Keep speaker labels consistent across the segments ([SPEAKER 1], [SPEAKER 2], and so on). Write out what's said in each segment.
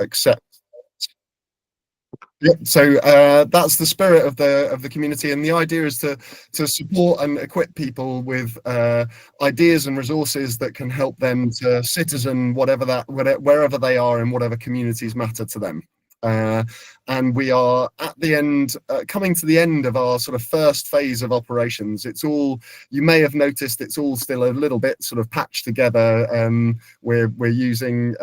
[SPEAKER 1] accept. Yeah, so that's the spirit of the community, and the idea is to support and equip people with ideas and resources that can help them to citizen wherever they are in whatever communities matter to them. And we are at the end, coming to the end of our sort of first phase of operations. It's all, you may have noticed, it's all still a little bit sort of patched together. We're using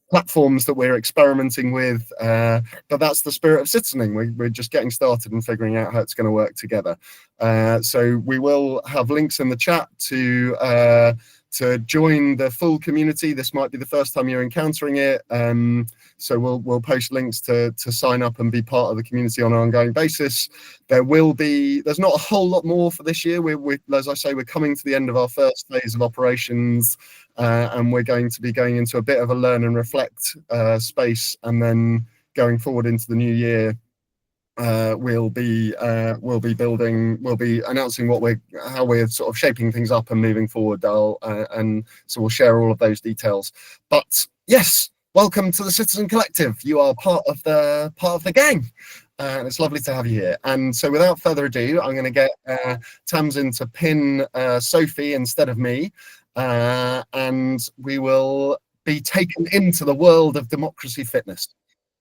[SPEAKER 1] platforms that we're experimenting with, but that's the spirit of citizening. We're just getting started and figuring out how it's going to work together. So we will have links in the chat to join the full community. This might be the first time you're encountering it. So we'll post links to sign up and be part of the community on an ongoing basis. There's not a whole lot more for this year. We're as I say, we're coming to the end of our first phase of operations, and we're going to be going into a bit of a learn and reflect space, and then going forward into the new year, we'll be announcing how we're sort of shaping things up and moving forward, and so we'll share all of those details. But yes, welcome to the Citizen Collective. You are part of the gang, and it's lovely to have you here. And so without further ado, I'm going to get Tamsin to pin Sophie instead of me, and we will be taken into the world of democracy fitness.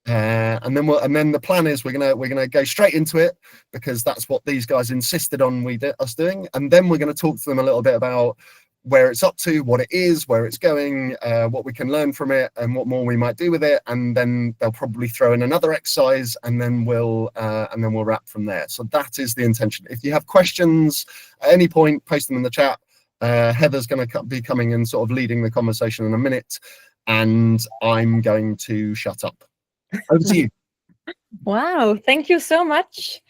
[SPEAKER 1] And then the plan is we're gonna go straight into it, because that's what these guys insisted on us doing. And then we're going to talk to them a little bit about where it's up to, what it is, where it's going, what we can learn from it, and what more we might do with it. And then they'll probably throw in another exercise, and then we'll wrap from there. So that is the intention. If you have questions at any point, post them in the chat. Heather's going to be coming and sort of leading the conversation in a minute, and I'm going to shut up. Over to you.
[SPEAKER 2] Wow, thank you so much.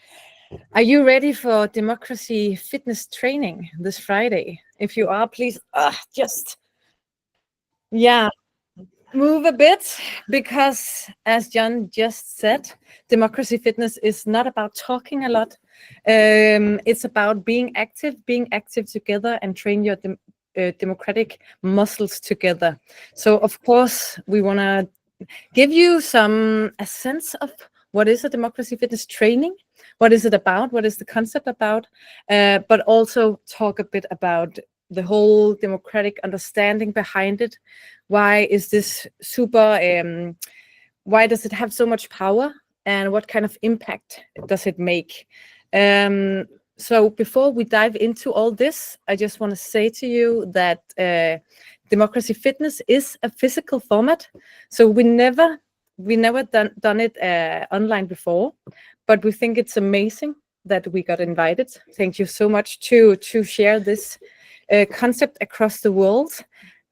[SPEAKER 2] Are you ready for democracy fitness training this Friday? If you are, please move a bit, because as John just said, democracy fitness is not about talking a lot. It's about being active together, and train your democratic muscles together. So of course we want to give you a sense of what is a democracy fitness training, what is it about, what is the concept about, but also talk a bit about the whole democratic understanding behind it. Why is this super, why does it have so much power, and what kind of impact does it make? So before we dive into all this, I just want to say to you that democracy fitness is a physical format. So we never done it online before, but we think it's amazing that we got invited. Thank you so much to share this concept across the world.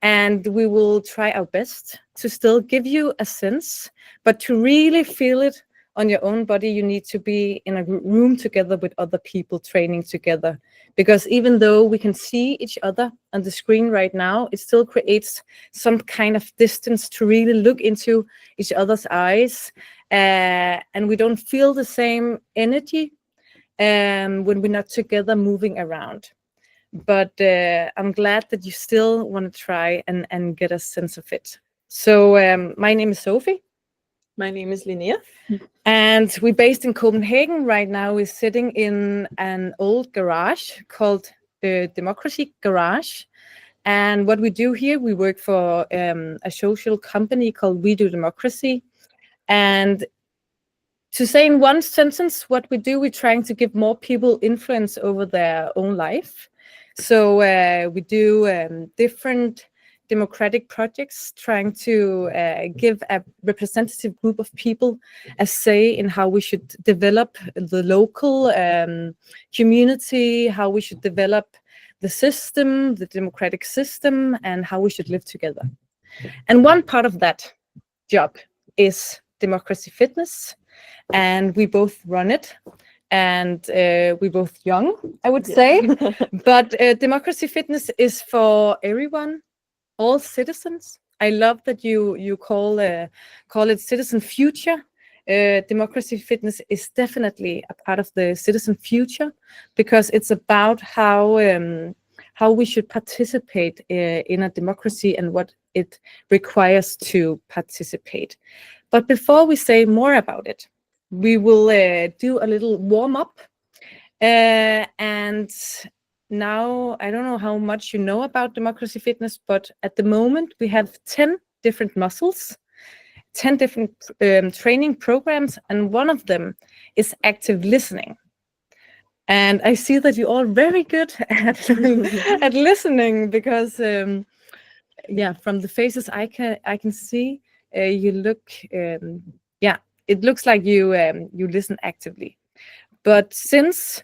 [SPEAKER 2] And we will try our best to still give you a sense, but to really feel it on your own body, you need to be in a room together with other people training together. Because even though we can see each other on the screen right now, it still creates some kind of distance to really look into each other's eyes. And we don't feel the same energy when we're not together moving around. But I'm glad that you still want to try and get a sense of it. So my name is Sofie.
[SPEAKER 3] My name is Linea.
[SPEAKER 2] And we're based in Copenhagen right now. We're sitting in an old garage called the Democracy Garage. And what we do here, we work for a social company called We Do Democracy. And to say in one sentence what we do, we're trying to give more people influence over their own life. So we do different democratic projects, trying to give a representative group of people a say in how we should develop the local community, how we should develop the system, the democratic system, and how we should live together. And one part of that job is democracy fitness, and we both run it. And we're both young, I would say. But democracy fitness is for everyone, all citizens. I love that you call it citizen future. Democracy fitness is definitely a part of the citizen future, because it's about how how we should participate in a democracy and what it requires to participate. But before we say more about it, we will do a little warm-up. And now, I don't know how much you know about democracy fitness, but at the moment we have 10 different muscles, 10 different training programs, and one of them is active listening. And I see that you're all very good at listening, because yeah, from the faces I can see, you look it looks like you listen actively. But since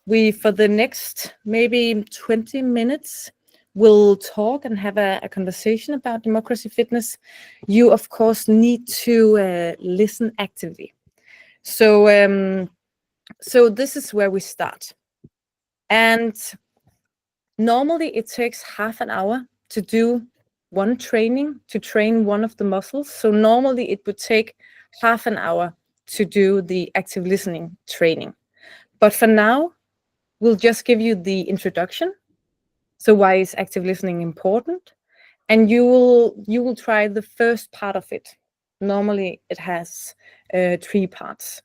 [SPEAKER 2] we, for the next maybe 20 minutes, will talk and have a conversation about democracy fitness, you of course need to listen actively. So so this is where we start. And normally it takes half an hour to do one training, to train one of the muscles. So normally it would take half an hour to do the active listening training. But for now, we'll just give you the introduction. So why is active listening important? And you will try the first part of it. Normally it has 3 parts,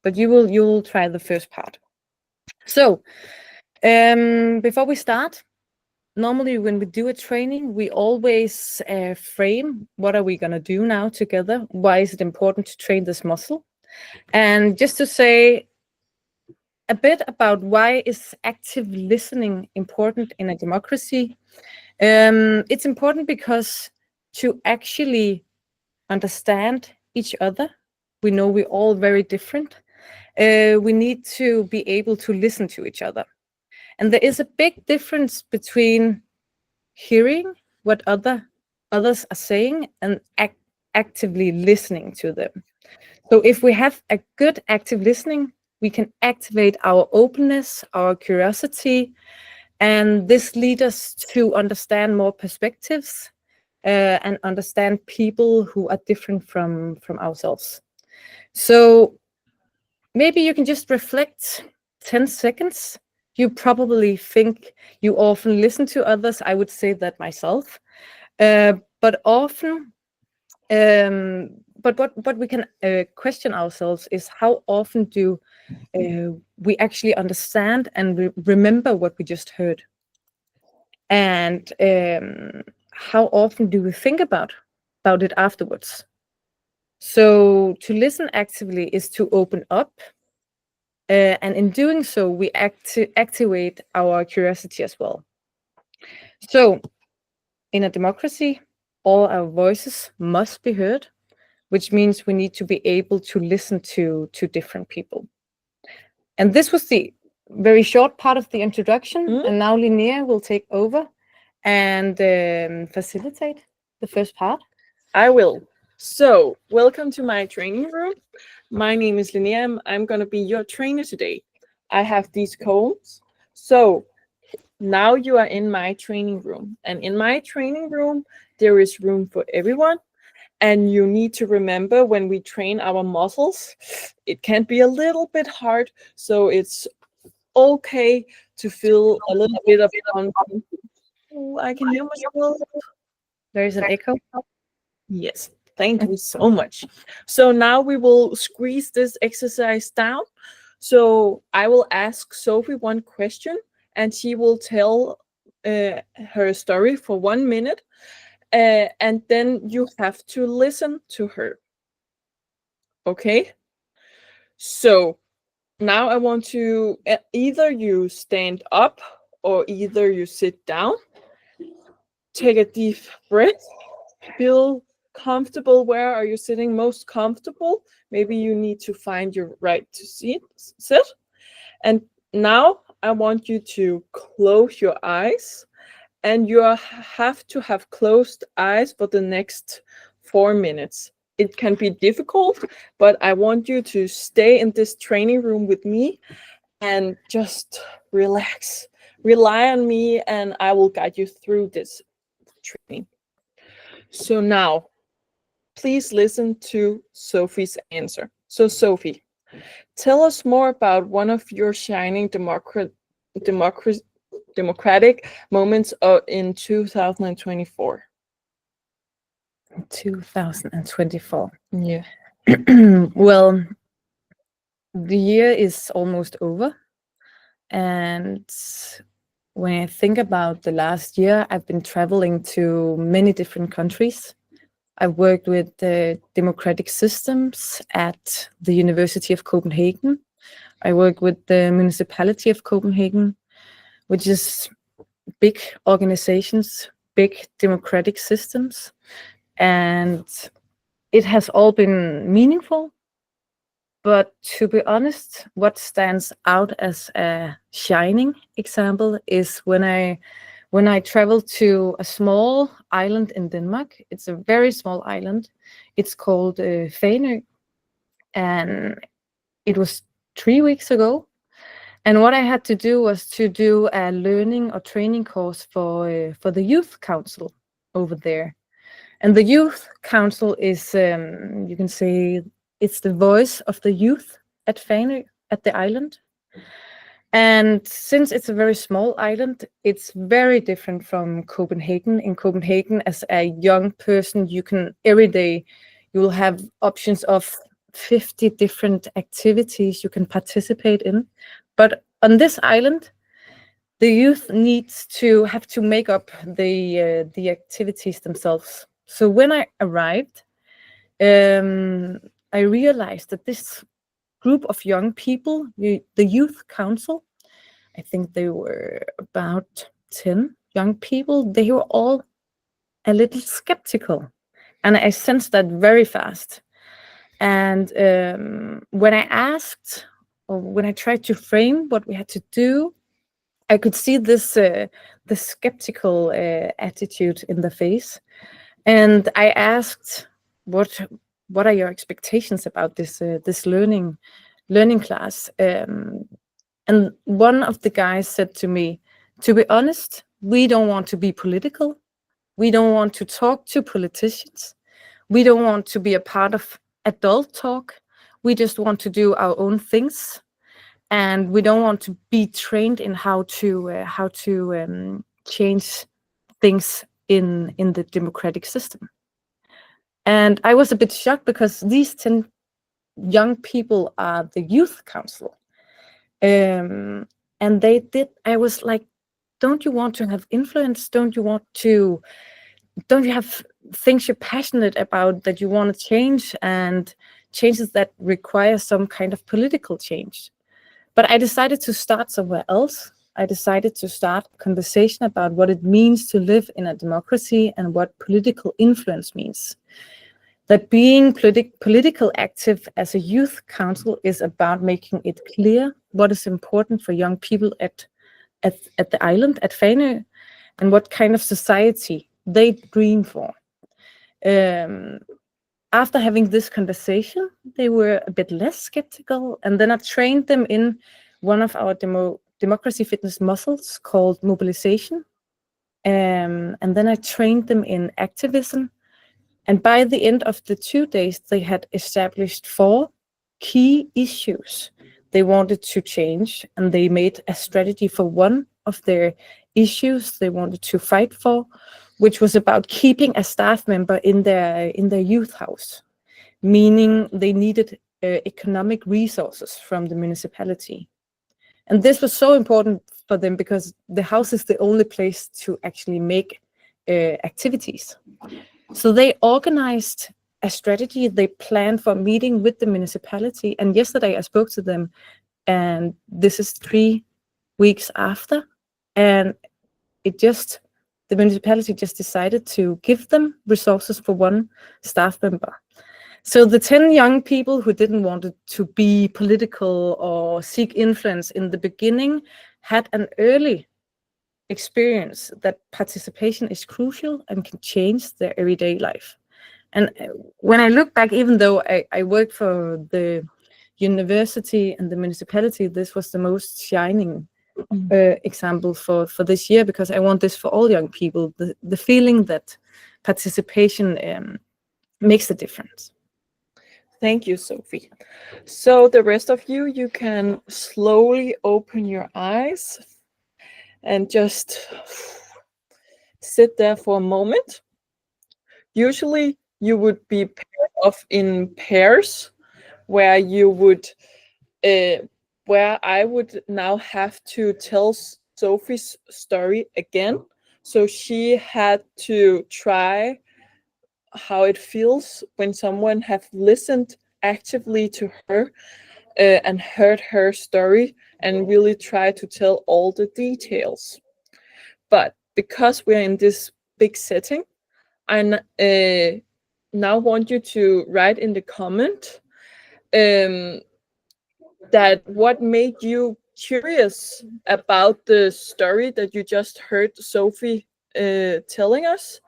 [SPEAKER 2] but you will try the first part. So before we start, normally when we do a training, we always frame what are we going to do now together? Why is it important to train this muscle? And just to say a bit about why is active listening important in a democracy. It's important because to actually understand each other, we know we're all very different. We need to be able to listen to each other. And there is a big difference between hearing what others are saying and actively listening to them. So if we have a good active listening, we can activate our openness, our curiosity, and this leads us to understand more perspectives and understand people who are different from ourselves. So maybe you can just reflect 10 seconds. You probably think you often listen to others. I would say that myself. But often, but what we can question ourselves is how often do we actually understand and remember what we just heard? And how often do we think about it afterwards? So to listen actively is to open up. And in doing so, we activate our curiosity as well. So in a democracy, all our voices must be heard, which means we need to be able to listen to different people. And this was the very short part of the introduction. And now Linea will take over and facilitate the first part.
[SPEAKER 3] I will. So, welcome to my training room. My name is Linea. I'm going to be your trainer today. I have these cones. So, now you are in my training room. And in my training room, there is room for everyone. And you need to remember when we train our muscles, it can be a little bit hard. So, it's okay to feel a little bit of oh, I can hear myself.
[SPEAKER 2] There is an echo.
[SPEAKER 3] Yes, thank you so much. So now we will squeeze this exercise down. So I will ask Sofie one question and she will tell her story for 1 minute. And then you have to listen to her. Okay? So now I want to either you stand up or either you sit down. Take a deep breath. Feel comfortable. Where are you sitting most comfortable? Maybe you need to find your right to sit. And now I want you to close your eyes, and you have to have closed eyes for the next 4 minutes. It can be difficult, but I want you to stay in this training room with me and just relax. Rely on me and I will guide you through this training. So now, please listen to Sofie's answer. So Sofie, tell us more about one of your shining democracy democratic moments in 2024.
[SPEAKER 2] 2024.
[SPEAKER 3] Yeah.
[SPEAKER 2] Well, the year is almost over, and when I think about the last year, I've been traveling to many different countries. I've worked with the democratic systems at the University of Copenhagen. I work with the municipality of Copenhagen, which is big organizations, big democratic systems, and it has all been meaningful. But to be honest, what stands out as a shining example is when I traveled to a small island in Denmark. It's a very small island. It's called Fanø, and it was 3 weeks ago. And what I had to do was to do a learning or training course for the youth council over there. And the youth council is, you can say, it's the voice of the youth at Fanø, at the island. And since it's a very small island, it's very different from Copenhagen. In Copenhagen, as a young person, you can every day, you will have options of 50 different activities you can participate in. But on this island, the youth needs to have to make up the activities themselves. So when I arrived, I realized that this group of young people, the youth council, I think they were about 10 young people, they were all a little skeptical. And I sensed that very fast. And when I asked, or when I tried to frame what we had to do, I could see this the skeptical attitude in the face. And I asked, what are your expectations about this learning class? And one of the guys said to me, to be honest, we don't want to be political. We don't want to talk to politicians. We don't want to be a part of adult talk. We just want to do our own things. And we don't want to be trained in how to change things in the democratic system. And I was a bit shocked because these 10 young people are the youth council. And I was like, don't you want to have influence? Don't you have things you're passionate about that you want to change, and changes that require some kind of political change? But I decided to start somewhere else. I decided to start a conversation about what it means to live in a democracy and what political influence means. That being political active as a youth council is about making it clear what is important for young people at the island, at Fanø, and what kind of society they dream for. After having this conversation, they were a bit less skeptical, and then I trained them in one of our democracy fitness muscles called Mobilisation. And then I trained them in activism. And by the end of the 2 days, they had established 4 key issues they wanted to change, and they made a strategy for one of their issues they wanted to fight for, which was about keeping a staff member in their youth house, meaning they needed economic resources from the municipality. And this was so important for them because the house is the only place to actually make activities. So they organized a strategy. They planned for a meeting with the municipality. And yesterday I spoke to them, and this is 3 weeks after. And the municipality just decided to give them resources for one staff member. So the 10 young people who didn't want to be political or seek influence in the beginning had an early experience that participation is crucial and can change their everyday life. And when I look back, even though I worked for the university and the municipality, this was the most shining example for this year, because I want this for all young people, the feeling that participation makes a difference.
[SPEAKER 3] Thank you, Sofie. So the rest of you can slowly open your eyes. and just sit there for a moment. Usually you would be paired off in pairs where you would where I would now have to tell Sophie's story again. So she had to try how it feels when someone have listened actively to her and heard her story and really try to tell all the details. But because we're in this big setting, I now want you to write in the comment that what made you curious about the story that you just heard Sophie telling us.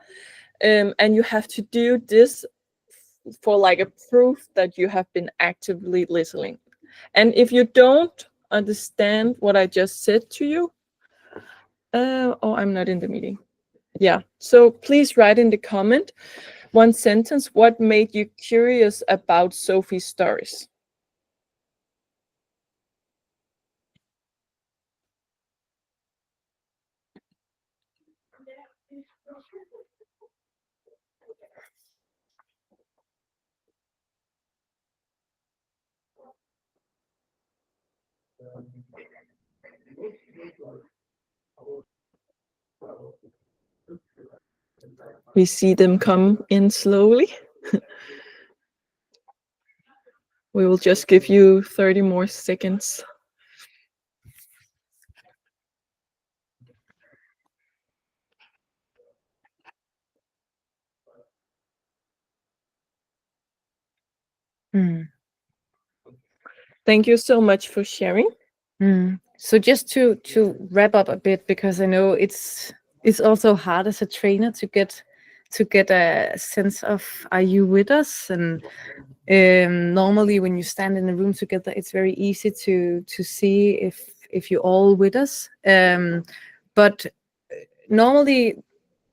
[SPEAKER 3] And you have to do this for like a proof that you have been actively listening. And if you don't understand what I just said to you, oh, I'm not in the meeting. Yeah, so please write in the comment one sentence, what made you curious about Sophie's stories? We see them come in slowly. We will just give you 30 more seconds. Thank you so much for sharing.
[SPEAKER 2] So just to wrap up a bit, because I know it's also hard as a trainer to get a sense of, are you with us? And normally when you stand in a room together, it's very easy to see if you're all with us. But normally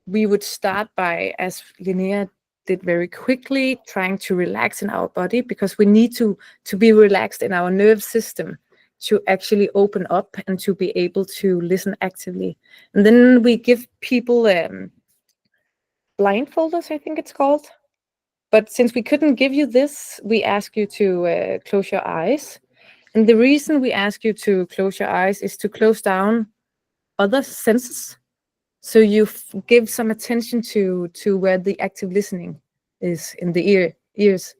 [SPEAKER 2] we would start by, as Linea did very quickly, trying to relax in our body, because we need to be relaxed in our nerve system to actually open up and to be able to listen actively. And then we give people blindfolders, I think it's called. But since we couldn't give you this, we ask you to close your eyes. And the reason we ask you to close your eyes is to close down other senses. So you give some attention to where the active listening is in the ears.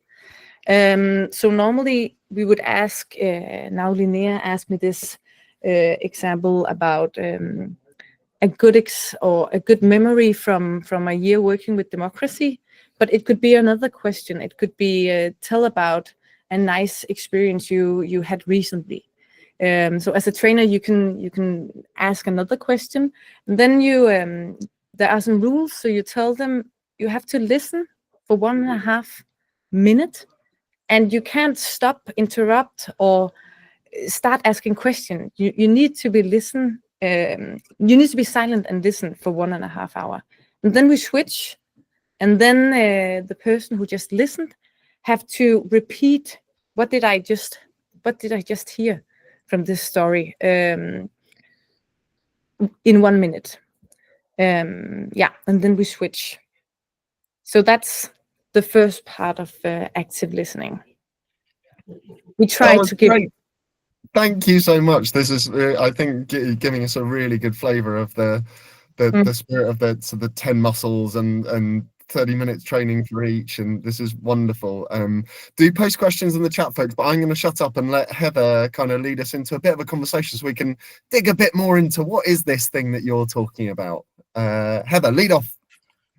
[SPEAKER 2] So normally we would ask, now Linea asked me this example about a good memory from a year working with democracy, but it could be another question. It could be tell about a nice experience you had recently. So as a trainer, you can ask another question, and then there are some rules. So you tell them you have to listen for 1.5 minutes, and you can't stop, interrupt, or start asking questions. You need to be you need to be silent and listen for 1.5 hours, and then we switch, and then the person who just listened have to repeat what did I just hear from this story in 1 minute. Yeah, and then we switch. So that's the first part of active listening. We try to give.
[SPEAKER 1] Great. Thank you so much. This is, I think, giving us a really good flavour of the spirit of the 10 muscles and 30 minutes training for each, and this is wonderful. Do post questions in the chat, folks, but I'm going to shut up and let Heather kind of lead us into a bit of a conversation so we can dig a bit more into what is this thing that you're talking about. Heather, lead off.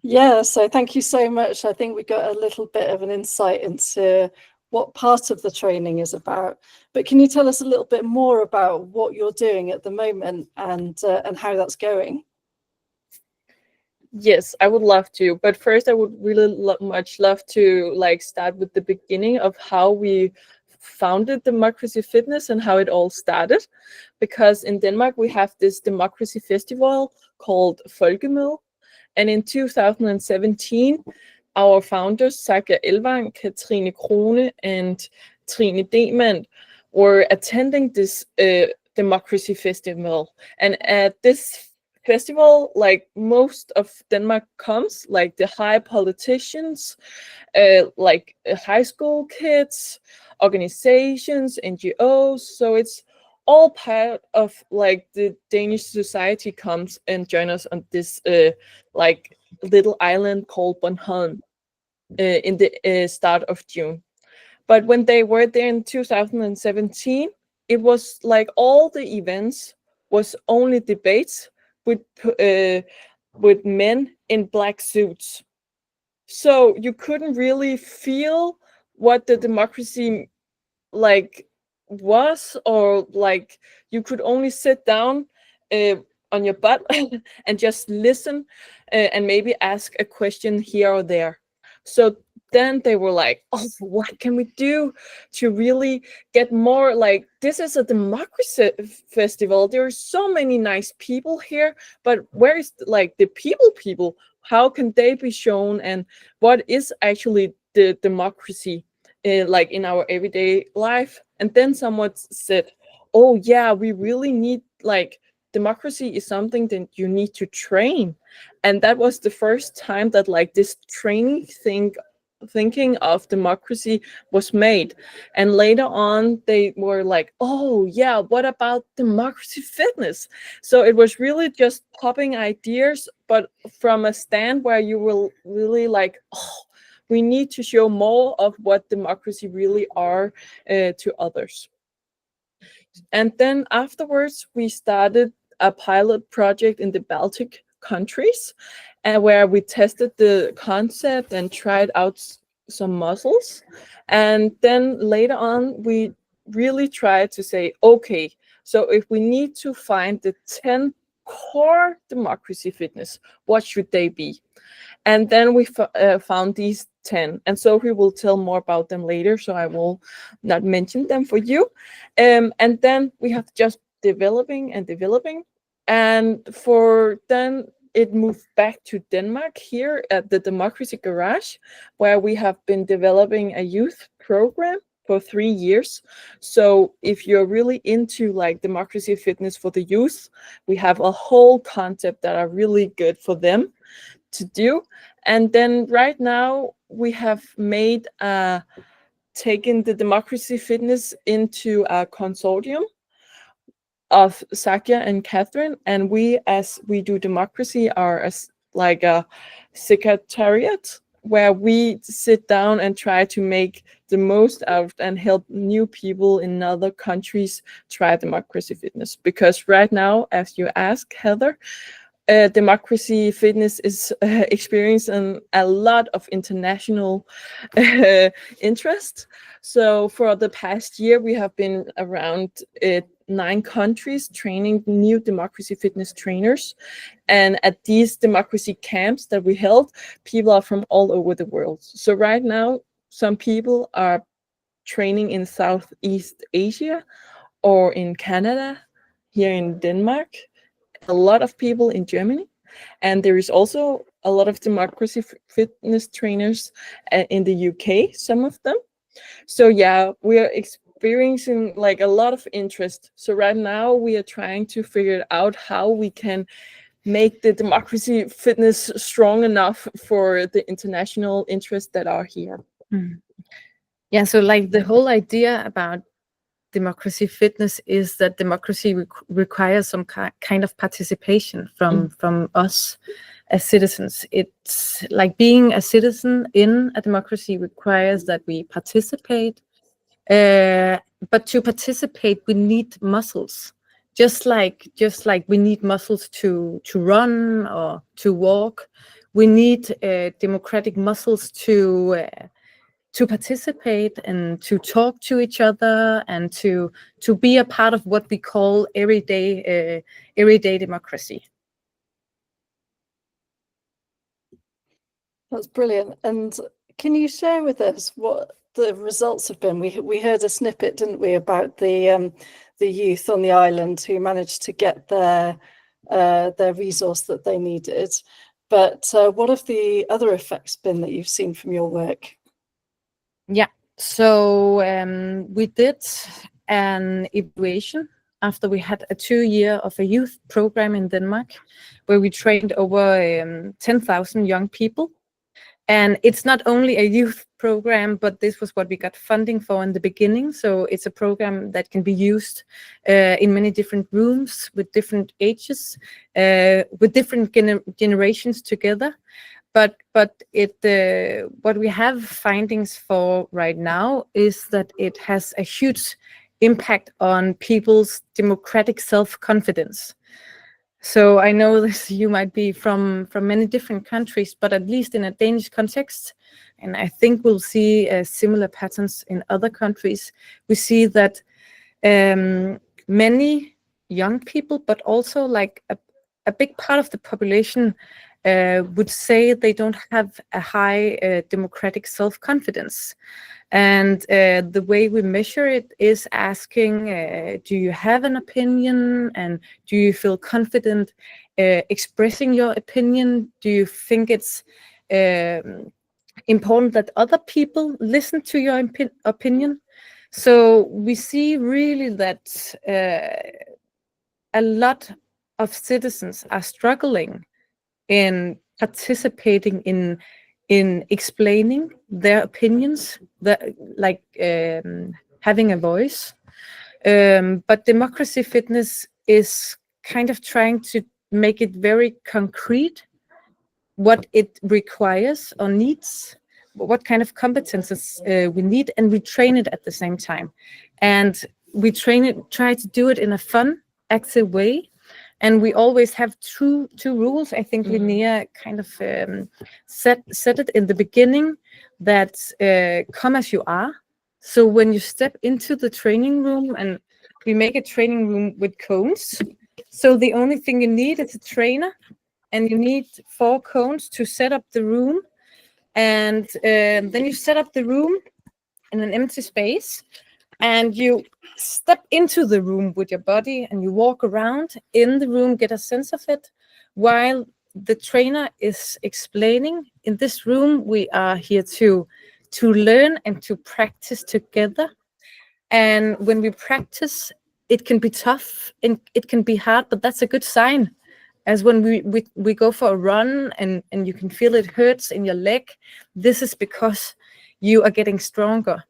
[SPEAKER 4] Yeah, so thank you so much. I think we got a little bit of an insight into what part of the training is about, but can you tell us a little bit more about what you're doing at the moment and how that's going?
[SPEAKER 3] Yes, I would love to, but first I would really much love to start with the beginning of how we founded Democracy Fitness and how it all started, because in Denmark we have this democracy festival called Folkemøde, and in 2017 our founders Saga Elvang, Katrine Krone, and Trine Demand were attending this democracy festival. And at this festival, like most of Denmark comes, like the high politicians, like high school kids, organizations, NGOs. So it's all part of like the Danish society comes and join us on this like little island called Bornholm in the start of June. But when they were there in 2017, it was like all the events was only debates with men in black suits. So you couldn't really feel what the democracy like was, or like you could only sit down on your butt and just listen and maybe ask a question here or there. So then they were like, oh, what can we do to really get more, like, this is a democracy festival, there are so many nice people here, but where is like the people, how can they be shown, and what is actually the democracy like in our everyday life? And then someone said, oh yeah, we really need, like, democracy is something that you need to train. And that was the first time that like this training thinking of democracy was made. And later on they were like, oh yeah, what about democracy fitness? So it was really just popping ideas, but from a stand where you will really like, oh, we need to show more of what democracy really are to others. And then afterwards, we started a pilot project in the Baltic countries, where we tested the concept and tried out some muscles. And then later on, we really tried to say, okay, so if we need to find the 10 core democracy fitness, what should they be? And then we found these 10, and Sofie will tell more about them later, so I will not mention them for you. And then we have just developing, and for then it moved back to Denmark here at the Democracy Garage, where we have been developing a youth program for 3 years. So if you're really into like democracy fitness for the youth, we have a whole concept that are really good for them to do. And then right now we have made taken the democracy fitness into a consortium of Sakya and Catherine, and we, as we do democracy, are as like a secretariat where we sit down and try to make the most out and help new people in other countries try democracy fitness. Because right now, as you ask, Heather, democracy fitness is experiencing a lot of international interest. So for the past year, we have been around 9 countries training new democracy fitness trainers. And at these democracy camps that we held, people are from all over the world. So right now, some people are training in Southeast Asia or in Canada, here in Denmark, a lot of people in Germany, and there is also a lot of democracy fitness trainers in the UK, some of them. So yeah, we are experiencing like a lot of interest. So right now we are trying to figure out how we can make the democracy fitness strong enough for the international interests that are here.
[SPEAKER 2] Yeah, so like the whole idea about democracy fitness is that democracy requires some kind of participation from us as citizens. It's like being a citizen in a democracy requires that we participate, but to participate we need muscles, just like we need muscles to run or to walk. We need democratic muscles to participate and to talk to each other and to be a part of what we call everyday democracy.
[SPEAKER 4] That's brilliant. And can you share with us what the results have been? We heard a snippet, didn't we, about the youth on the island who managed to get their resource that they needed. But what have the other effects been that you've seen from your work?
[SPEAKER 2] Yeah, so we did an evaluation after we had a 2-year of a youth program in Denmark, where we trained over 10,000 young people. And it's not only a youth program, but this was what we got funding for in the beginning. So it's a program that can be used in many different rooms with different ages, with different generations together. But what we have findings for right now is that it has a huge impact on people's democratic self-confidence. So I know this, you might be from many different countries, but at least in a Danish context, and I think we'll see similar patterns in other countries. We see that many young people, but also like a big part of the population would say they don't have a high democratic self-confidence. And the way we measure it is asking, do you have an opinion, and do you feel confident expressing your opinion? Do you think it's important that other people listen to your opinion? So we see really that a lot of citizens are struggling in participating in explaining their opinions, like having a voice. But democracy fitness is kind of trying to make it very concrete what it requires or needs, what kind of competences we need, and we train it at the same time. And we try to do it in a fun, active way. And we always have two rules. I think Linea kind of said it in the beginning, that come as you are. So when you step into the training room, and we make a training room with cones. So the only thing you need is a trainer, and you need 4 cones to set up the room. And then you set up the room in an empty space, and you step into the room with your body, and you walk around in the room, get a sense of it, while the trainer is explaining. In this room, we are here to learn and to practice together. And when we practice, it can be tough and it can be hard, but that's a good sign. As when we go for a run and you can feel it hurts in your leg, this is because you are getting stronger.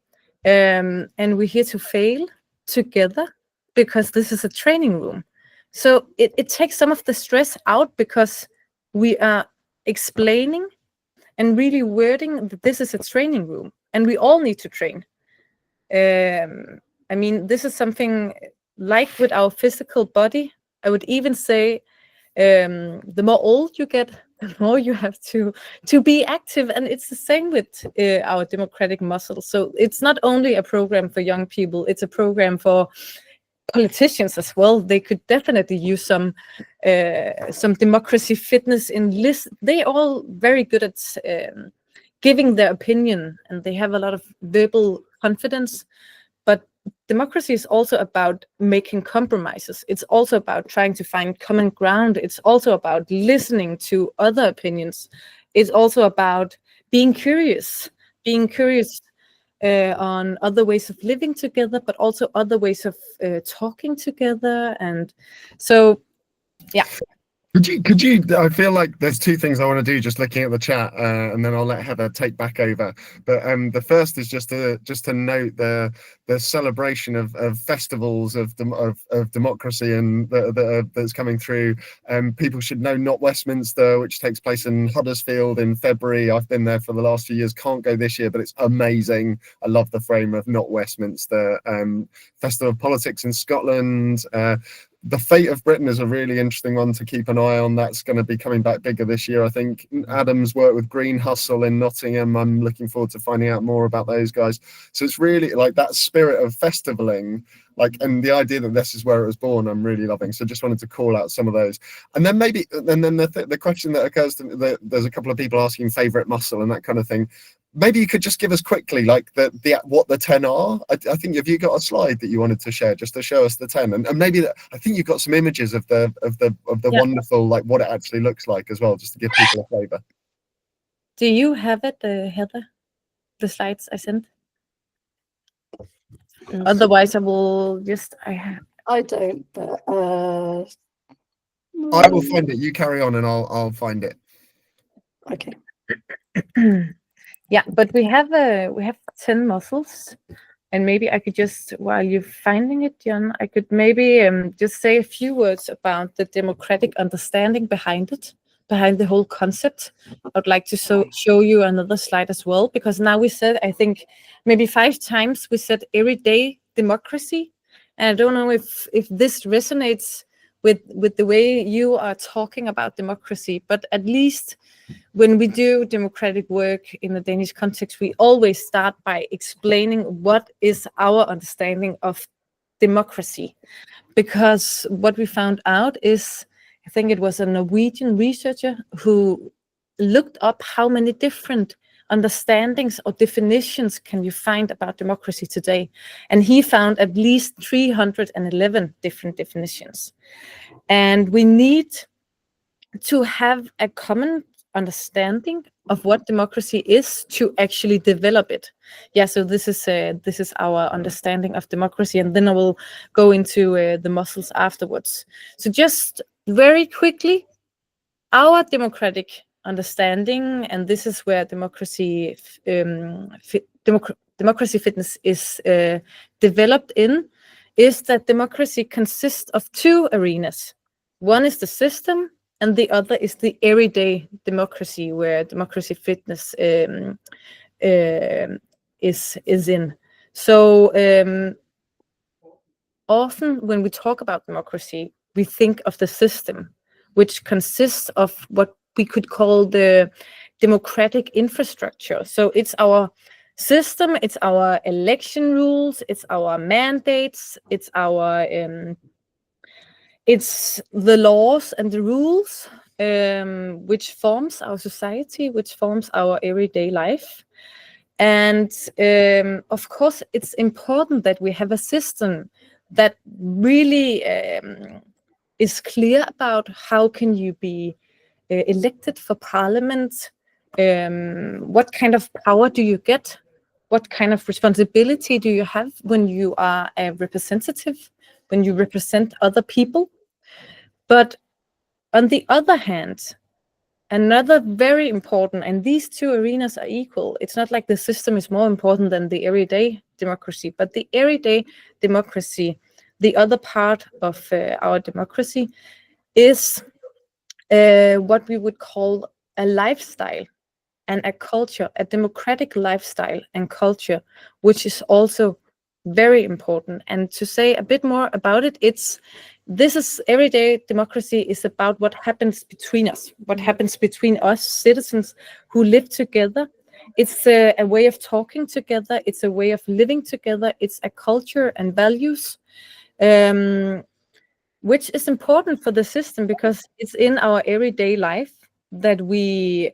[SPEAKER 2] And we're here to fail together because this is a training room. So it takes some of the stress out, because we are explaining and really wording that this is a training room and we all need to train. I mean, this is something like with our physical body. I would even say the more old you get, the more you have to be active. And it's the same with our democratic muscle. So it's not only a program for young people, it's a program for politicians as well. They could definitely use some democracy fitness in list. They're all very good at giving their opinion, and they have a lot of verbal confidence. But democracy is also about making compromises. It's also about trying to find common ground. It's also about listening to other opinions. It's also about being curious on other ways of living together, but also other ways of talking together. And so, yeah.
[SPEAKER 1] Could you, I feel like there's 2 things I want to do, just looking at the chat, and then I'll let Heather take back over. But the first is just to note the celebration of festivals of democracy and that's coming through. People should know Not Westminster, which takes place in Huddersfield in February. I've been there for the last few years, can't go this year, but it's amazing. I love the frame of Not Westminster. Festival of Politics in Scotland. The Fate of Britain is a really interesting one to keep an eye on. That's going to be coming back bigger this year, I think. Adam's work with Green Hustle in Nottingham. I'm looking forward to finding out more about those guys. So it's really like that spirit of festivaling, like, and the idea that this is where it was born, I'm really loving. So just wanted to call out some of those. And then maybe, and then the question that occurs to me, there's a couple of people asking favorite muscle and that kind of thing. Maybe you could just give us quickly, like what the 10 are. I think, have you got a slide that you wanted to share just to show us the 10? And maybe I think you've got some images of the
[SPEAKER 2] Yeah.
[SPEAKER 1] wonderful, like what it actually looks like as well, just to give people a flavour.
[SPEAKER 2] Do you have it, Heather? The slides I sent? Otherwise, I will just
[SPEAKER 4] I don't, but
[SPEAKER 1] I will find it. You carry on, and I'll find it.
[SPEAKER 4] okay.
[SPEAKER 2] Yeah, but we have 10 muscles, and maybe I could just, while you're finding it, Jan, I could maybe just say a few words about the democratic understanding behind it, behind the whole concept. I'd like to show you another slide as well, because now we said, I think maybe 5 times we said everyday democracy, and I don't know if this resonates with the way you are talking about democracy, but at least when we do democratic work in the Danish context, we always start by explaining what is our understanding of democracy. Because what we found out is, I think it was a Norwegian researcher who looked up how many different understandings or definitions can you find about democracy today. And he found at least 311 different definitions. And we need to have a common understanding of what democracy is to actually develop it. Yeah, so this is our understanding of democracy, and then I will go into the muscles afterwards. So just very quickly, our democratic understanding, and this is where democracy fitness is developed in, is that democracy consists of 2 arenas. One is the system, and the other is the everyday democracy, where democracy fitness is in. So often when we talk about democracy, we think of the system, which consists of what we could call the democratic infrastructure. So it's our system, it's our election rules, it's our mandates, it's our it's the laws and the rules which forms our society, which forms our everyday life. And of course, it's important that we have a system that really is clear about how can you be elected for parliament, what kind of power do you get, what kind of responsibility do you have when you are a representative, when you represent other people. But on the other hand, another very important, and these 2 arenas are equal. It's not like the system is more important than the everyday democracy, but the everyday democracy, the other part of our democracy, is what we would call a lifestyle and a culture, a democratic lifestyle and culture, which is also very important. And to say a bit more about it, this is everyday democracy is about what happens between us, what happens between us citizens who live together. It's a way of talking together. It's a way of living together. It's a culture and values, which is important for the system because it's in our everyday life that we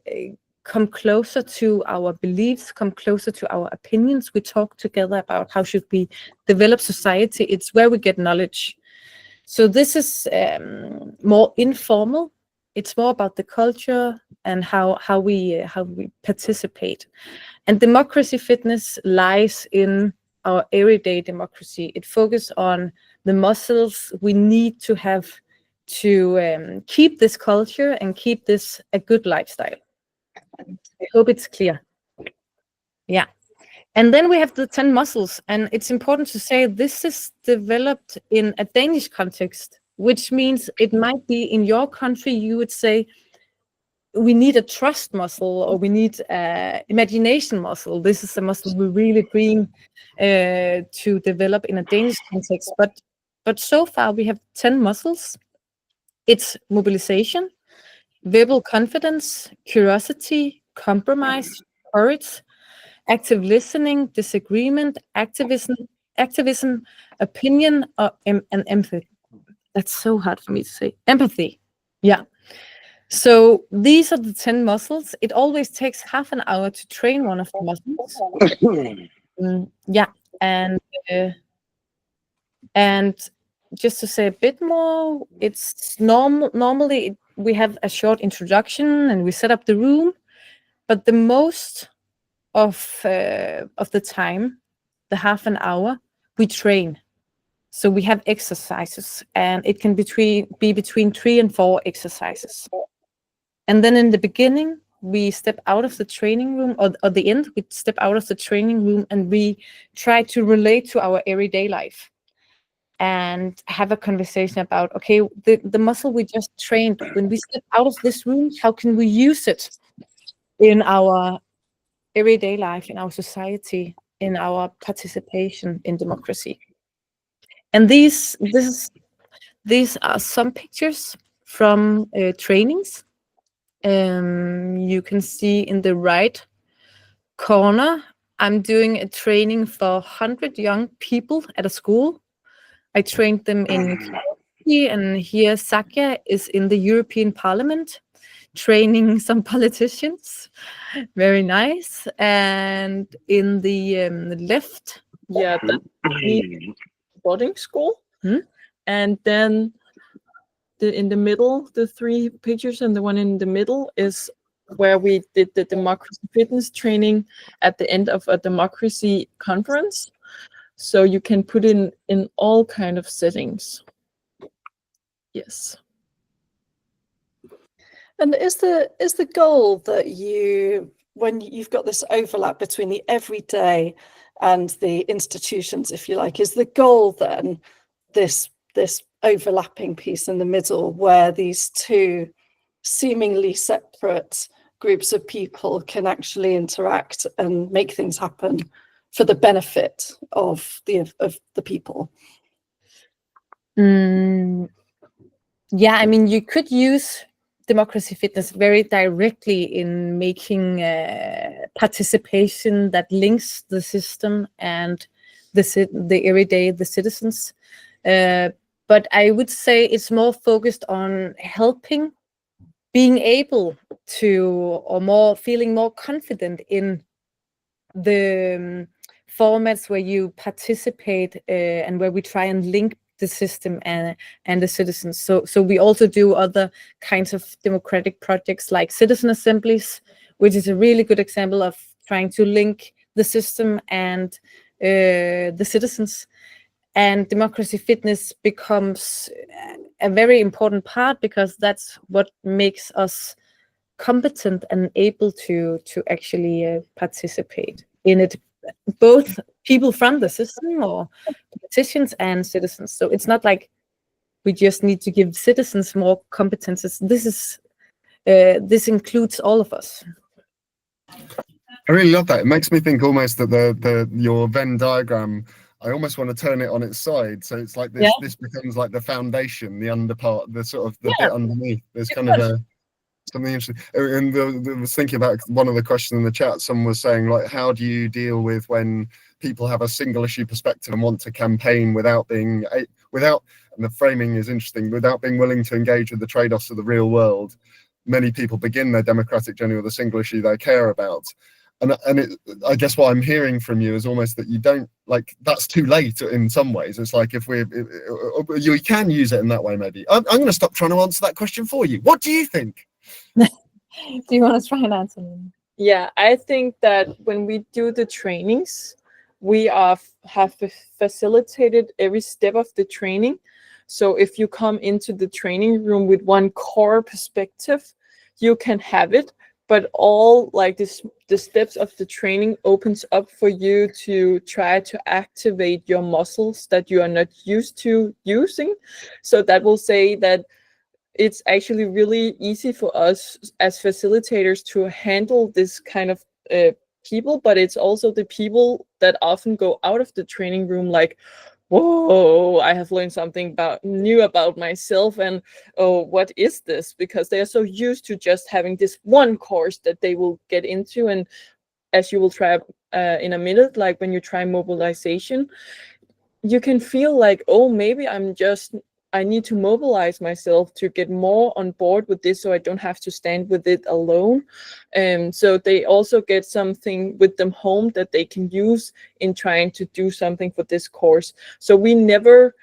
[SPEAKER 2] come closer to our beliefs, come closer to our opinions. We talk together about how should we develop society. It's where we get knowledge. So this is more informal. It's more about the culture and how we participate. And democracy fitness lies in our everyday democracy. It focuses on the muscles we need to have to keep this culture and keep this a good lifestyle. I hope it's clear. Yeah. And then we have the 10 muscles, and it's important to say this is developed in a Danish context, which means it might be in your country, you would say, we need a trust muscle or we need imagination muscle. This is a muscle we really bring to develop in a Danish context. But so far we have 10 muscles. It's mobilization, verbal confidence, curiosity, compromise, courage, active listening, disagreement, activism, opinion, and empathy. That's so hard for me to say. Empathy. Yeah. So these are the 10 muscles. It always takes half an hour to train one of the muscles. Yeah. And just to say a bit more, it's normally we have a short introduction and we set up the room, but the most of the time, the half an hour, we train. So we have exercises, and it can be between 3 and 4 exercises. And then in the beginning, we step out of the training room, or the end, we step out of the training room and we try to relate to our everyday life and have a conversation about, okay, the muscle we just trained, when we step out of this room, how can we use it in our everyday life, in our society, in our participation in democracy? And these are some pictures from trainings. You can see in the right corner, I'm doing a training for 100 young people at a school. I trained them in Karaoke, and here Sakya is in the European Parliament training some politicians. Very nice. And in the left,
[SPEAKER 3] Yeah, that's boarding school. And then in the middle, the 3 pictures, and the one in the middle is where we did the democracy fitness training at the end of a democracy conference. So you can put in all kind of settings. Yes.
[SPEAKER 4] And is the goal that when you've got this overlap between the everyday and the institutions, if you like, is the goal then this overlapping piece in the middle where these 2 seemingly separate groups of people can actually interact and make things happen for the benefit of the people?
[SPEAKER 2] Yeah, I mean, you could use democracy fitness very directly in making participation that links the system and the everyday, the citizens. But I would say it's more focused on helping, being able to, or feeling more confident in the formats where you participate and where we try and link the system and the citizens. So we also do other kinds of democratic projects like citizen assemblies, which is a really good example of trying to link the system and the citizens. And democracy fitness becomes a very important part because that's what makes us competent and able to actually participate in it, both people from the system or politicians and citizens. So it's not like we just need to give citizens more competences. This includes all of us.
[SPEAKER 1] I really love that. It makes me think almost that your Venn diagram, I almost want to turn it on its side. So it's like this, this becomes like the foundation, the underpart, the sort of the bit underneath. There's kind of something interesting. And I was thinking about one of the questions in the chat. Someone was saying, like, how do you deal with when people have a single issue perspective and want to campaign without, and the framing is interesting, without being willing to engage with the trade-offs of the real world? Many people begin their democratic journey with a single issue they care about. And I guess what I'm hearing from you is almost that you don't, like, that's too late in some ways. It's like you can use it in that way, maybe. I'm going to stop trying to answer that question for you. What do you think?
[SPEAKER 2] Do you want to try and answer?
[SPEAKER 3] Yeah, I think that when we do the trainings, we have facilitated every step of the training. So if you come into the training room with one core perspective, you can have it, but all like the steps of the training opens up for you to try to activate your muscles that you are not used to using. So that will say that it's actually really easy for us as facilitators to handle this kind of people, but it's also the people that often go out of the training room like, whoa, I have learned something new about myself, and oh, what is this? Because they are so used to just having this one course that they will get into. And as you will try in a minute, like when you try mobilization, you can feel like, oh, maybe I need to mobilize myself to get more on board with this so I don't have to stand with it alone. So they also get something with them home that they can use in trying to do something for this course. So we never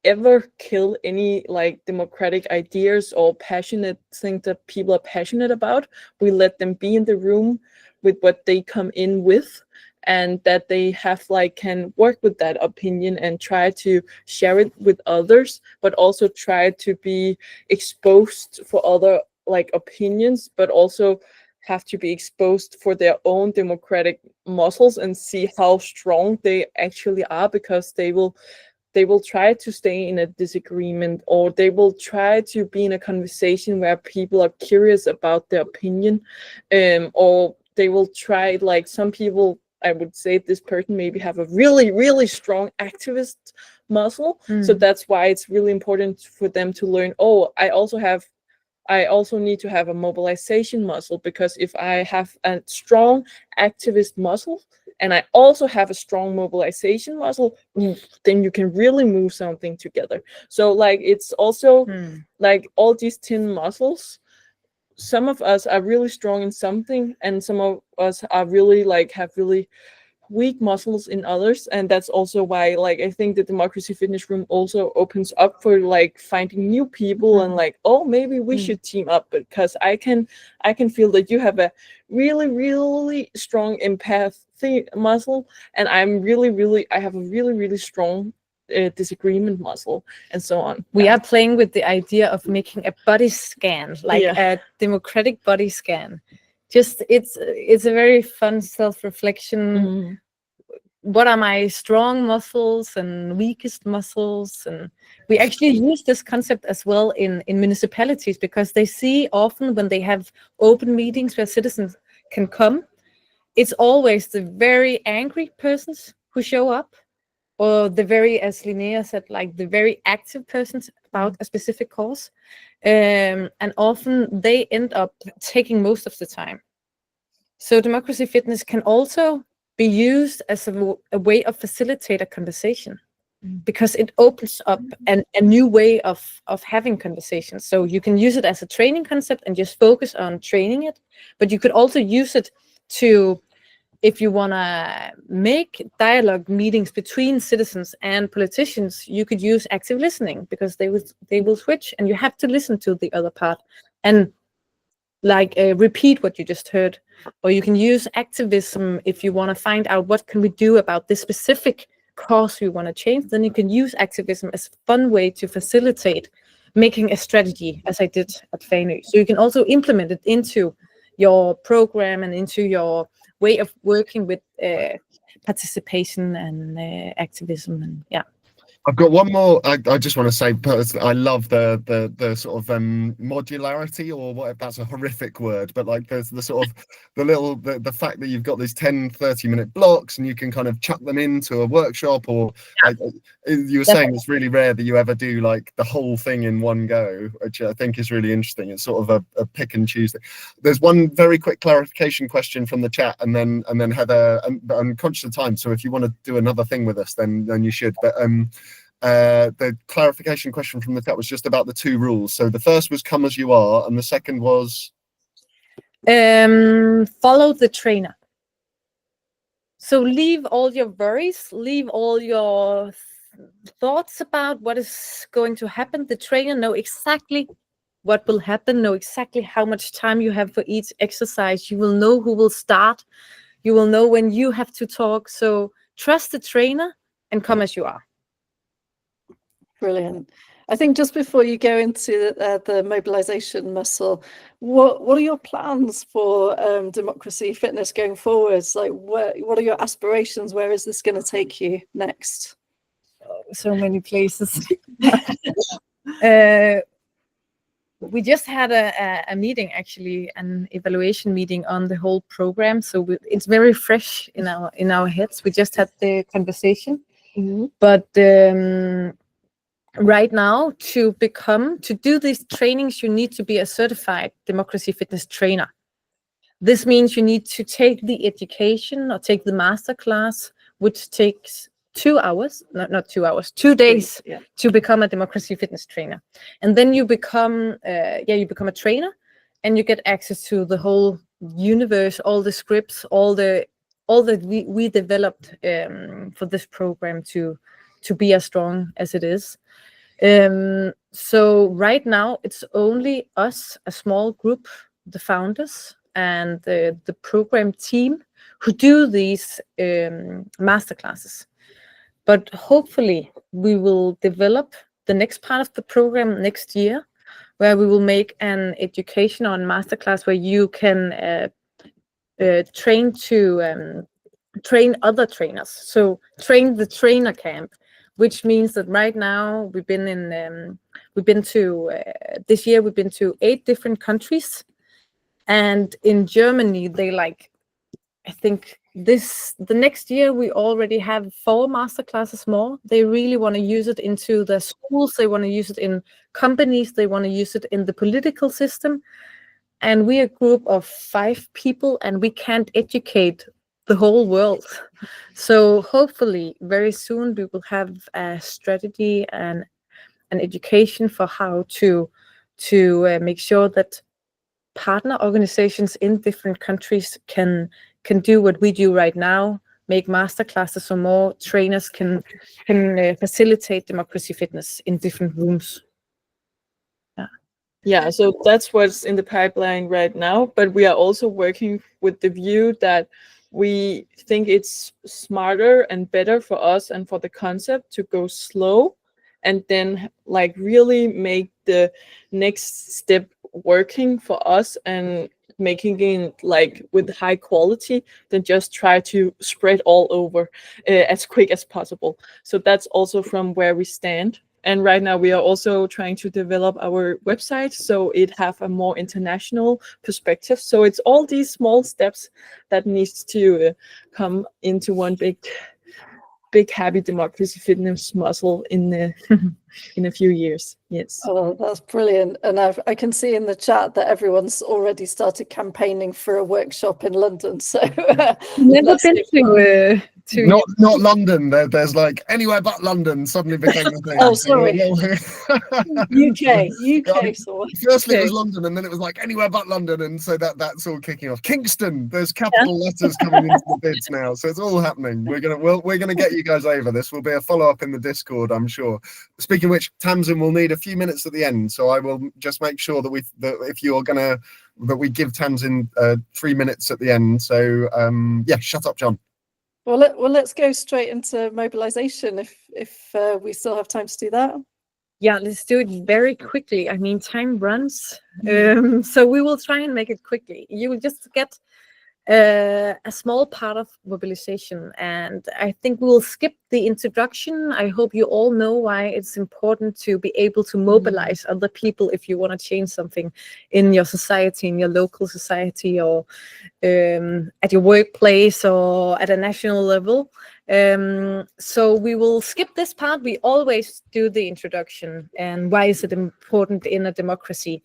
[SPEAKER 3] ever kill any like democratic ideas or passionate things that people are passionate about. We let them be in the room with what they come in with. and that they have like can work with that opinion and try to share it with others, but also try to be exposed for other like opinions, but also have to be exposed for their own democratic muscles and see how strong they actually are, because they will try to stay in a disagreement, or they will try to be in a conversation where people are curious about their opinion, or they will try, like some people, I would say this person maybe have a really, really strong activist muscle. So that's why it's really important for them to learn, oh, I also need to have a mobilization muscle, because if I have a strong activist muscle and I also have a strong mobilization muscle, then you can really move something together. So like it's also like all these 10 muscles, some of us are really strong in something and some of us are really like have really weak muscles in others, and that's also why like I think the Democracy Fitness Room also opens up for like finding new people and like, oh, maybe we should team up, because I can feel that you have a really, really strong empathy muscle, and I have a really, really strong disagreement muscle, and so on.
[SPEAKER 2] We are playing with the idea of making a body scan, like a democratic body scan. Just it's a very fun self-reflection. What are my strong muscles and weakest muscles? And we actually use this concept as well in municipalities, because they see often when they have open meetings where citizens can come, it's always the very angry persons who show up, or the very, as Linea said, like the very active persons about a specific cause. And often they end up taking most of the time. So democracy fitness can also be used as a way of facilitate a conversation, because it opens up a new way of having conversations. So you can use it as a training concept and just focus on training it, but you could also use it to, if you want to make dialogue meetings between citizens and politicians, you could use active listening, because they will switch and you have to listen to the other part and like repeat what you just heard. Or you can use activism if you want to find out what can we do about this specific cause we want to change. Then you can use activism as a fun way to facilitate making a strategy, as I did at Fanø. So you can also implement it into your program and into your way of working with participation and activism. And
[SPEAKER 1] I've got one more. I just want to say, I love the sort of modularity, or what, that's a horrific word, but like there's the sort of the fact that you've got these 10-30-minute blocks and you can kind of chuck them into a workshop, or like, you were saying it's really rare that you ever do like the whole thing in one go, which I think is really interesting. It's sort of a pick and choose thing. There's one very quick clarification question from the chat, and then Heather, I'm conscious of time, so if you want to do another thing with us, then you should. But the clarification question from the chat was just about the 2 rules. So the first was come as you are, and the second was
[SPEAKER 2] follow the trainer. So leave all your worries, leave all your thoughts about what is going to happen. The trainer know exactly what will happen, know exactly how much time you have for each exercise. You will know who will start. You will know when you have to talk. So trust the trainer and come as you are.
[SPEAKER 4] Brilliant. I think just before you go into the mobilization muscle, what are your plans for democracy fitness going forwards? Like, what are your aspirations? Where is this going to take you next?
[SPEAKER 2] So many places. We just had a meeting, actually, an evaluation meeting on the whole program. So it's very fresh in our heads. We just had the conversation, but right now, to do these trainings, you need to be a certified democracy fitness trainer. This means you need to take the education or take the master class, which takes 2 hours, not 2 hours, 2 days to become a democracy fitness trainer. And then you become a trainer, and you get access to the whole universe, all the scripts, all that we developed for this program to be as strong as it is. So right now it's only us, a small group, the founders and the program team, do these masterclasses. But hopefully we will develop the next part of the program next year, where we will make an education on masterclass where you can train other trainers. So train the trainer camp, which means that right now we've been to this year we've been to 8 different countries, and in Germany they I think the next year we already have 4 masterclasses more. They really want to use it into the schools. They want to use it in companies. They want to use it in the political system. And we're a group of 5 people, and we can't educate the whole world. So hopefully very soon we will have a strategy and an education for how to make sure that partner organizations in different countries can do what we do right now, make master classes so more trainers can facilitate democracy fitness in different rooms.
[SPEAKER 3] Yeah, so that's what's in the pipeline right now, but we are also working with the view that we think it's smarter and better for us and for the concept to go slow and then like really make the next step working for us and making it like with high quality than just try to spread all over as quick as possible. So that's also from where we stand. And right now we are also trying to develop our website so it have a more international perspective. So it's all these small steps that needs to come into one big happy democracy fitness muscle in in a few years. Yes.
[SPEAKER 4] Oh, that's brilliant. And I can see in the chat that everyone's already started campaigning for a workshop in London. So
[SPEAKER 2] Never been to
[SPEAKER 1] not London. There's like anywhere but London suddenly became the thing.
[SPEAKER 4] Oh, sorry. UK. So
[SPEAKER 1] Firstly, it was London, and then it was like anywhere but London, and so that's all kicking off. Kingston, there's capital letters coming into the bids now, so it's all happening. We're gonna get you guys over. This will be a follow-up in the Discord, I'm sure. Speaking of which, Tamsin will need a few minutes at the end, so I will just make sure that we give Tamsin 3 minutes at the end. So yeah, shut up, John.
[SPEAKER 4] Well, let's go straight into mobilization if we still have time to do that.
[SPEAKER 2] Yeah, let's do it very quickly. I mean, time runs, so we will try and make it quickly. You will just get a small part of mobilization, and I think we will skip the introduction. I hope you all know why it's important to be able to mobilize other people if you want to change something in your society, in your local society, or at your workplace, or at a national level. So we will skip this part. We always do the introduction and why is it important in a democracy.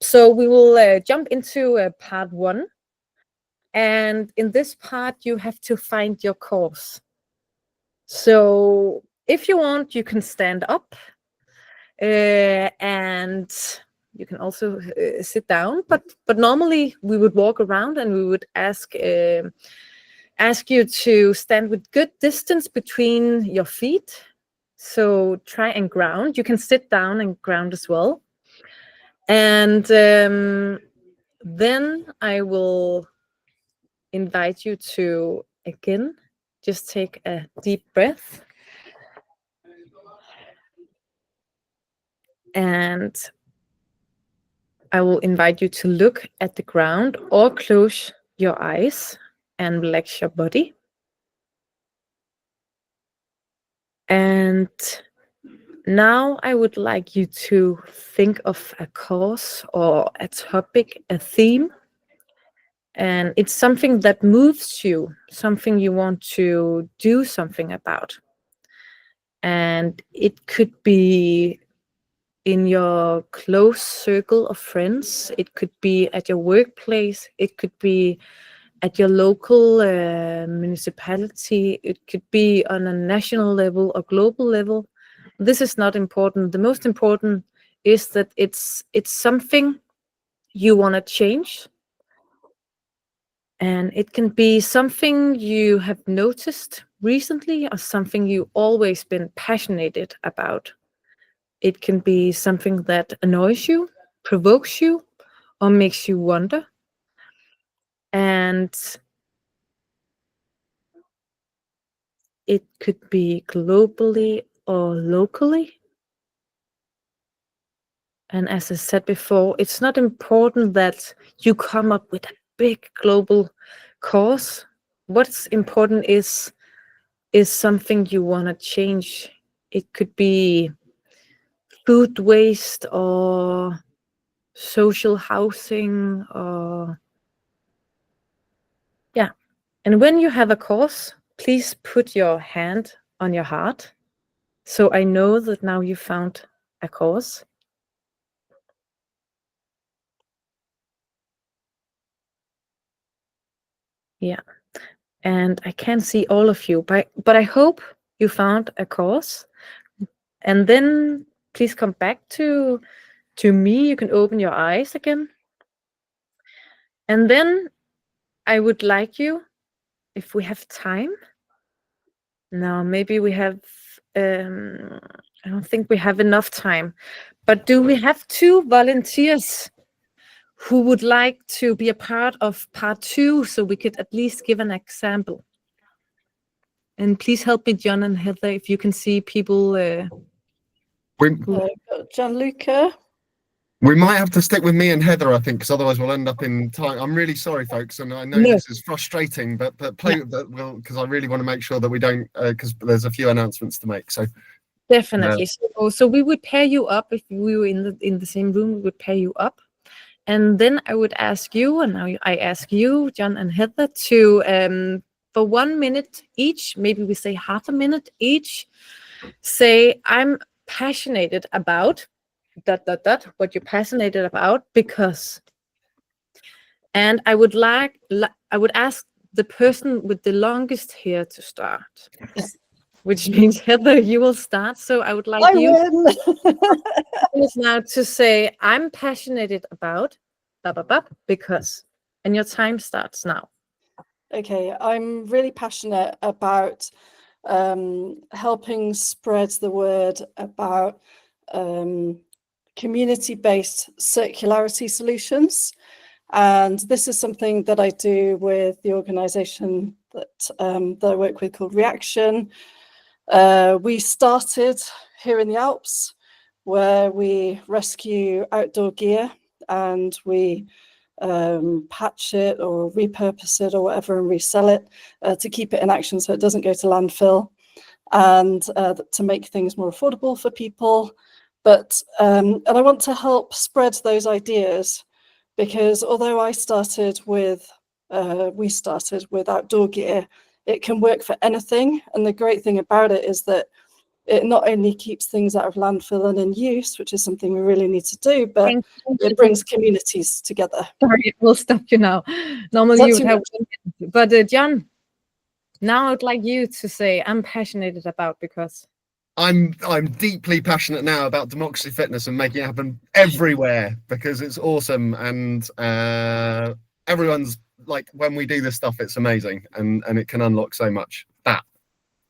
[SPEAKER 2] So we will jump into part 1. And in this part, you have to find your cause. So if you want, you can stand up and you can also sit down. But normally we would walk around and we would ask you to stand with good distance between your feet. So try and ground. You can sit down and ground as well. And then I will invite you to, again, just take a deep breath. And I will invite you to look at the ground or close your eyes and relax your body. And now I would like you to think of a cause or a topic, a theme. And it's something that moves you, something you want to do something about. And it could be in your close circle of friends. It could be at your workplace. It could be at your local municipality. It could be on a national level or global level. This is not important. The most important is that it's something you want to change. And it can be something you have noticed recently or something you've always been passionate about. It can be something that annoys you, provokes you, or makes you wonder. And it could be globally or locally. And as I said before, it's not important that you come up with a big global cause. What's important is something you want to change. It could be food waste or social housing or yeah. And when you have a cause, please put your hand on your heart. So I know that now you found a cause. Yeah. And I can't see all of you, but I hope you found a cause. And then please come back to me. You can open your eyes again. And then I would like you, if we have time. Now, maybe we have, I don't think we have enough time, but do we have 2 volunteers who would like to be a part of part 2 so we could at least give an example? And please help me, John and Heather, if you can see people.
[SPEAKER 4] Gianluca.
[SPEAKER 1] We might have to stick with me and Heather, I think, because otherwise we'll end up in time. I'm really sorry, folks, and I know this is frustrating, but play that will, because I really want to make sure that we don't, because there's a few announcements to make. So
[SPEAKER 2] definitely. So we would pair you up if we were in the same room. We would pair you up, and then I would ask you, and now I ask you, John and Heather, to for 1 minute each, maybe we say half a minute each, say I'm passionate about what you're passionate about because. And I would ask the person with the longest hair to start, which means Heather, you will start. So I would like you now to say I'm passionate about because, and your time starts now.
[SPEAKER 4] Okay, I'm really passionate about helping spread the word about community-based circularity solutions. And this is something that I do with the organization that I work with called Reaction. We started here in the Alps, where we rescue outdoor gear and we patch it or repurpose it or whatever and resell it to keep it in action so it doesn't go to landfill, and to make things more affordable for people. But and I want to help spread those ideas, because although we started with outdoor gear, it can work for anything. And the great thing about it is that it not only keeps things out of landfill and in use, which is something we really need to do, but it brings communities together.
[SPEAKER 2] Sorry, we'll stop you now. Normally you would have, but John, now I'd like you to say I'm passionate about because.
[SPEAKER 1] I'm deeply passionate now about democracy fitness and making it happen everywhere, because it's awesome, and everyone's like, when we do this stuff, it's amazing, and it can unlock so much.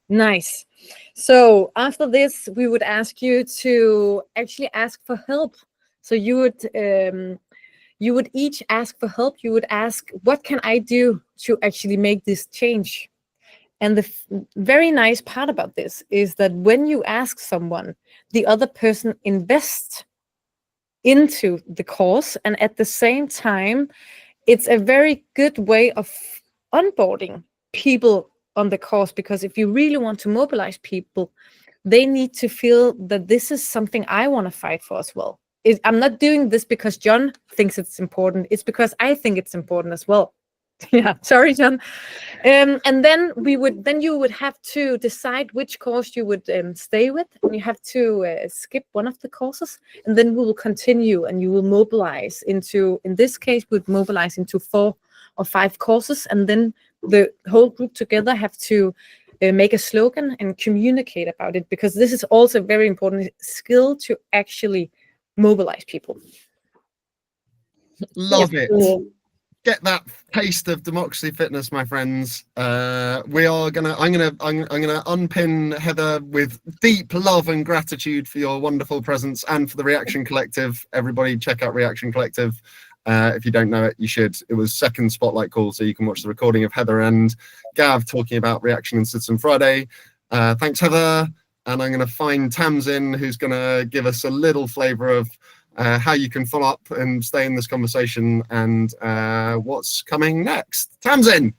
[SPEAKER 2] Nice. So after this, we would ask you to actually ask for help. So you would each ask for help. You would ask, what can I do to actually make this change? And the very nice part about this is that when you ask someone, the other person invests into the cause, and at the same time, it's a very good way of onboarding people on the cause, because if you really want to mobilize people, they need to feel that this is something I want to fight for as well. I'm not doing this because John thinks it's important. It's because I think it's important as well. Yeah, sorry, John. And then you would have to decide which course you would stay with, and you have to skip one of the courses, and then we will continue, and you will mobilize into, in this case, we'd mobilize into 4 or 5 courses, and then the whole group together have to make a slogan and communicate about it, because this is also a very important skill to actually mobilize people.
[SPEAKER 1] Love it. Get that taste of democracy fitness, my friends. I'm gonna unpin Heather with deep love and gratitude for your wonderful presence and for the Reaction Collective. Everybody check out Reaction Collective. If you don't know it, you should. It was second spotlight call, so you can watch the recording of Heather and Gav talking about Reaction and Citizen Friday. Thanks, Heather. And I'm going to find Tamsin, who's going to give us a little flavour of how you can follow up and stay in this conversation and what's coming next. Tamsin!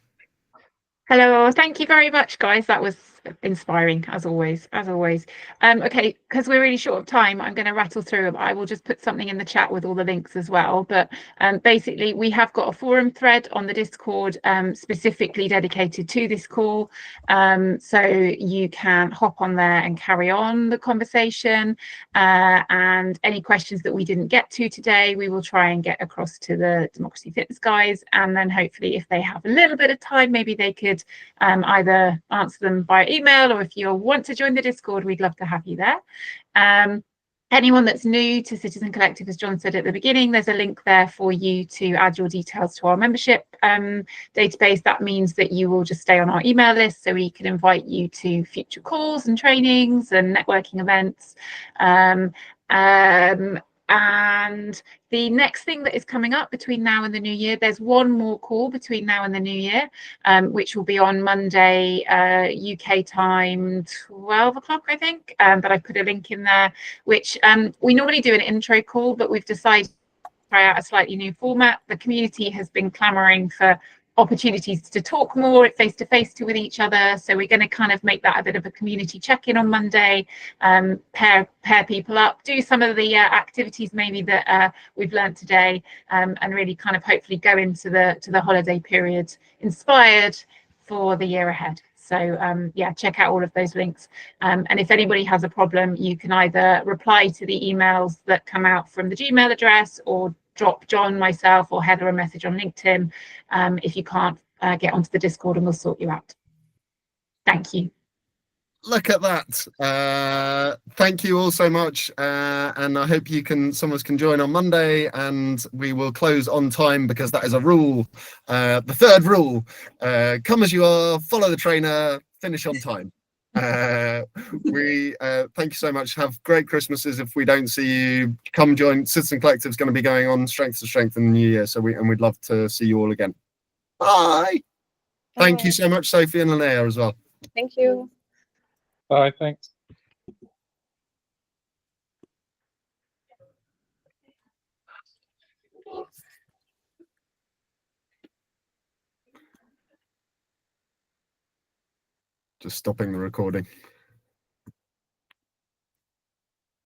[SPEAKER 5] Hello, thank you very much, guys. That was inspiring, as always. Okay, because we're really short of time, I'm going to rattle through them. I will just put something in the chat with all the links as well. But basically, we have got a forum thread on the Discord specifically dedicated to this call. So you can hop on there and carry on the conversation. And any questions that we didn't get to today, we will try and get across to the Democracy Fitness guys. And then hopefully, if they have a little bit of time, maybe they could either answer them by email, or if you want to join the Discord, we'd love to have you there. Anyone that's new to Citizen Collective, as John said at the beginning, there's a link there for you to add your details to our membership database. That means that you will just stay on our email list, so we can invite you to future calls and trainings and networking events. And the next thing that is coming up between now and the new year, there's one more call between now and the new year, which will be on Monday, UK time, 12 o'clock, I think. But I put a link in there, which we normally do an intro call, but we've decided to try out a slightly new format. The community has been clamoring for opportunities to talk more face to face with each other, so we're going to kind of make that a bit of a community check-in on Monday, pair people up, do some of the activities maybe that we've learned today, and really kind of hopefully go into the holiday period inspired for the year ahead. So yeah, check out all of those links, and if anybody has a problem, you can either reply to the emails that come out from the Gmail address, or drop John, myself, or Heather a message on LinkedIn if you can't get onto the Discord, and we'll sort you out. Thank you.
[SPEAKER 1] Look at that. Thank you all so much, and I hope some of us can join on Monday, and we will close on time, because that is a rule. The third rule: come as you are, follow the trainer, finish on time. We thank you so much. Have great Christmases. If we don't see you, come join. Citizen Collective is going to be going on strength to strength in the new year, so we'd love to see you all again. Bye. Thank you so much, Sofie and Linea, as well.
[SPEAKER 2] Thank you.
[SPEAKER 6] Bye, thanks.
[SPEAKER 1] Just stopping the recording.